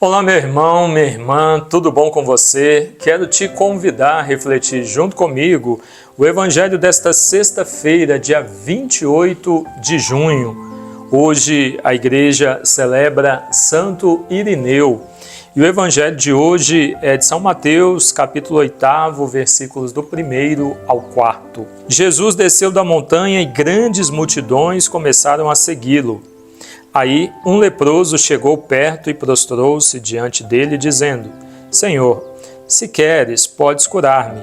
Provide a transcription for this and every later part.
Olá, meu irmão, minha irmã, tudo bom com você? Quero te convidar a refletir junto comigo o Evangelho desta sexta-feira, dia 28 de junho. Hoje a igreja celebra Santo Irineu e o Evangelho de hoje é de São Mateus, capítulo 8, versículos do 1º ao 4. Jesus desceu da montanha e grandes multidões começaram a segui-lo. Aí um leproso chegou perto e prostrou-se diante dele, dizendo: Senhor, se queres, podes curar-me.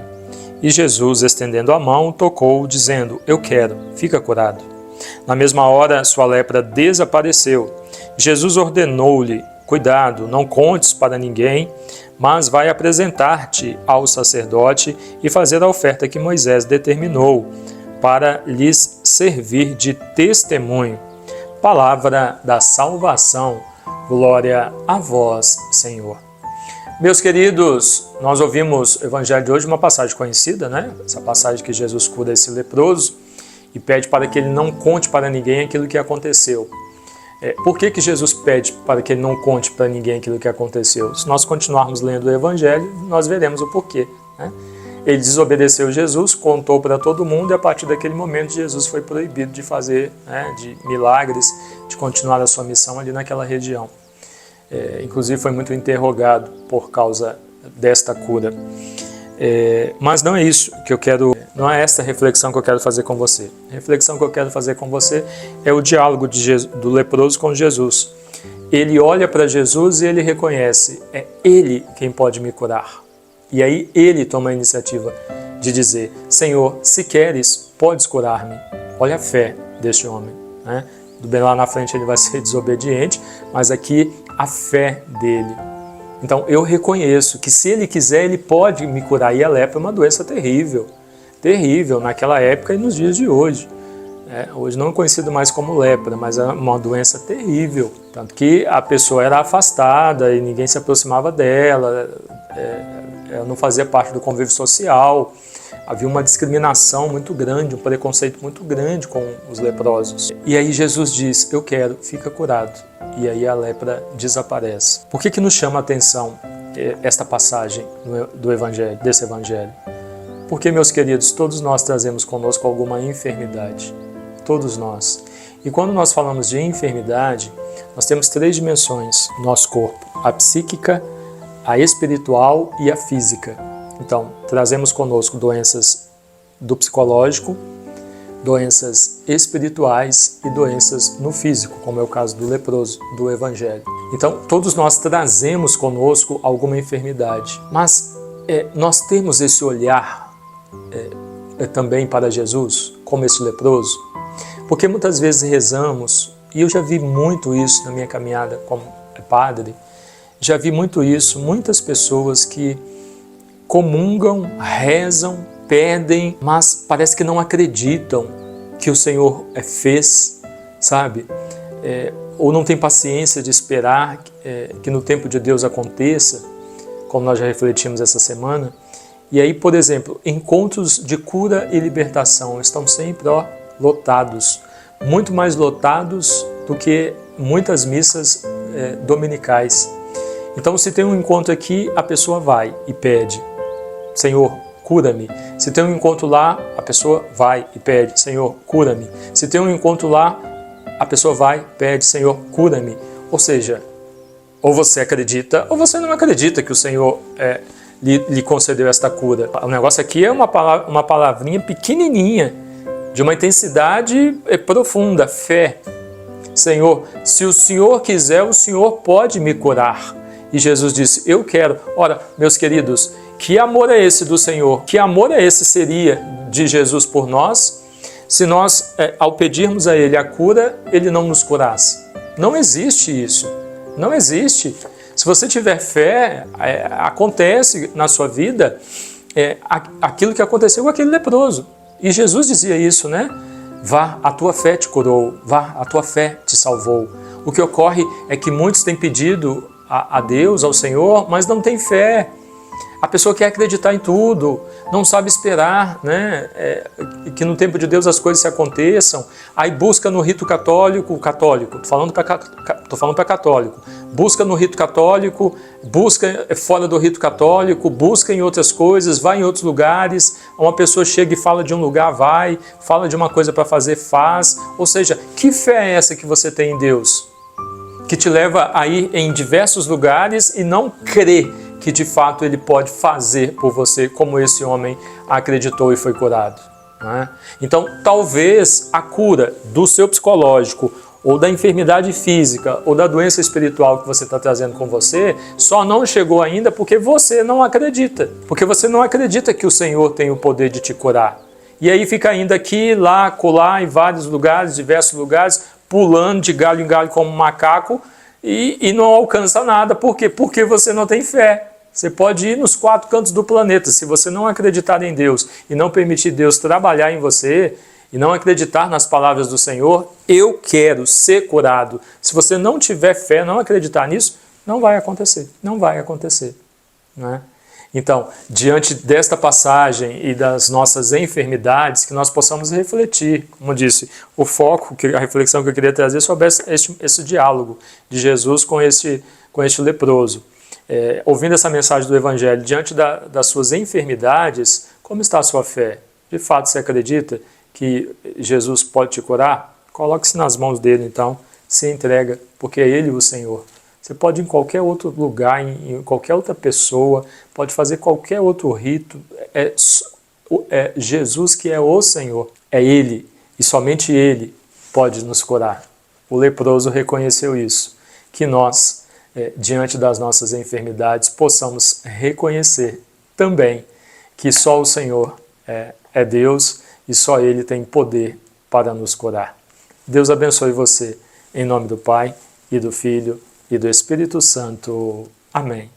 E Jesus, estendendo a mão, tocou-o, dizendo: Eu quero, fica curado. Na mesma hora, sua lepra desapareceu. Jesus ordenou-lhe: Cuidado, não contes para ninguém, mas vai apresentar-te ao sacerdote e fazer a oferta que Moisés determinou, para lhes servir de testemunho. Palavra da salvação, glória a vós, Senhor. Meus queridos, nós ouvimos o Evangelho de hoje, uma passagem conhecida, né? Essa passagem que Jesus cura esse leproso e pede para que ele não conte para ninguém aquilo que aconteceu. Por que Jesus pede para que ele não conte para ninguém aquilo que aconteceu? Se nós continuarmos lendo o Evangelho, nós veremos o porquê, né? Ele desobedeceu Jesus, contou para todo mundo e a partir daquele momento Jesus foi proibido de fazer, de milagres, de continuar a sua missão ali naquela região. Inclusive foi muito interrogado por causa desta cura. Mas não é isso que eu quero, não é essa reflexão que eu quero fazer com você. A reflexão que eu quero fazer com você é o diálogo do leproso com Jesus. Ele olha para Jesus e ele reconhece, é Ele quem pode me curar. E aí ele toma a iniciativa de dizer: Senhor, se queres, podes curar-me. Olha a fé deste homem, né? Bem lá na frente ele vai ser desobediente, mas aqui a fé dele. Então eu reconheço que se ele quiser, ele pode me curar. E a lepra é uma doença terrível, terrível naquela época e nos dias de hoje. Hoje não é conhecido mais como lepra, mas é uma doença terrível. Tanto que a pessoa era afastada e ninguém se aproximava dela, ela não fazia parte do convívio social, havia uma discriminação muito grande, um preconceito muito grande com os leprosos. E aí Jesus diz: eu quero, fica curado. E aí a lepra desaparece. Por que nos chama a atenção esta passagem do Evangelho, desse Evangelho? Porque, meus queridos, todos nós trazemos conosco alguma enfermidade. Todos nós. E quando nós falamos de enfermidade, nós temos 3 dimensões no nosso corpo: a psíquica, a espiritual e a física. Então, trazemos conosco doenças do psicológico, doenças espirituais e doenças no físico, como é o caso do leproso, do Evangelho. Então, todos nós trazemos conosco alguma enfermidade, mas nós temos esse olhar também para Jesus, como esse leproso, porque muitas vezes rezamos, e eu já vi muito isso na minha caminhada como padre, já vi muito isso, muitas pessoas que comungam, rezam, pedem, mas parece que não acreditam que o Senhor fez, sabe? Ou não tem paciência de esperar que no tempo de Deus aconteça, como nós já refletimos essa semana. E aí, por exemplo, encontros de cura e libertação estão sempre lotados, muito mais lotados do que muitas missas dominicais. Então, se tem um encontro aqui, a pessoa vai e pede: Senhor, cura-me. Se tem um encontro lá, a pessoa vai e pede: Senhor, cura-me. Se tem um encontro lá, a pessoa vai e pede: Senhor, cura-me. Ou seja, ou você acredita ou você não acredita que o Senhor lhe concedeu esta cura. O negócio aqui é uma palavrinha pequenininha, de uma intensidade profunda, fé. Senhor, se o Senhor quiser, o Senhor pode me curar. E Jesus disse: eu quero. Ora, meus queridos, que amor é esse do Senhor? Que amor é esse seria de Jesus por nós, se nós, ao pedirmos a Ele a cura, Ele não nos curasse? Não existe isso. Não existe. Se você tiver fé, acontece na sua vida aquilo que aconteceu com aquele leproso. E Jesus dizia isso, né? Vá, a tua fé te curou. Vá, a tua fé te salvou. O que ocorre é que muitos têm pedido a Deus, ao Senhor, mas não têm fé. A pessoa quer acreditar em tudo, não sabe esperar, né? Que no tempo de Deus as coisas se aconteçam, aí busca no rito católico, tô falando para católico, busca no rito católico, busca fora do rito católico, busca em outras coisas, vai em outros lugares, uma pessoa chega e fala de um lugar, vai, fala de uma coisa para fazer, faz. Ou seja, que fé é essa que você tem em Deus? Que te leva a ir em diversos lugares e não crer que de fato Ele pode fazer por você, como esse homem acreditou e foi curado. Né? Então, talvez a cura do seu psicológico, ou da enfermidade física, ou da doença espiritual que você está trazendo com você, só não chegou ainda porque você não acredita. Porque você não acredita que o Senhor tem o poder de te curar. E aí fica indo aqui, lá, colar, em vários lugares, diversos lugares, pulando de galho em galho como um macaco, e não alcança nada. Por quê? Porque você não tem fé. Você pode ir nos 4 cantos do planeta. Se você não acreditar em Deus e não permitir Deus trabalhar em você e não acreditar nas palavras do Senhor, eu quero ser curado. Se você não tiver fé, não acreditar nisso, não vai acontecer. Não vai acontecer. Né? Então, diante desta passagem e das nossas enfermidades, que nós possamos refletir, como disse, o foco, a reflexão que eu queria trazer sobre esse diálogo de Jesus com este leproso. Ouvindo essa mensagem do Evangelho, diante das suas enfermidades, como está a sua fé? De fato, você acredita que Jesus pode te curar? Coloque-se nas mãos dele, então, se entrega, porque é Ele o Senhor. Você pode ir em qualquer outro lugar, em qualquer outra pessoa, pode fazer qualquer outro rito. É Jesus que é o Senhor. É Ele, e somente Ele pode nos curar. O leproso reconheceu isso. Que nós, diante das nossas enfermidades, possamos reconhecer também que só o Senhor é Deus e só Ele tem poder para nos curar. Deus abençoe você, em nome do Pai, e do Filho, e do Espírito Santo. Amém.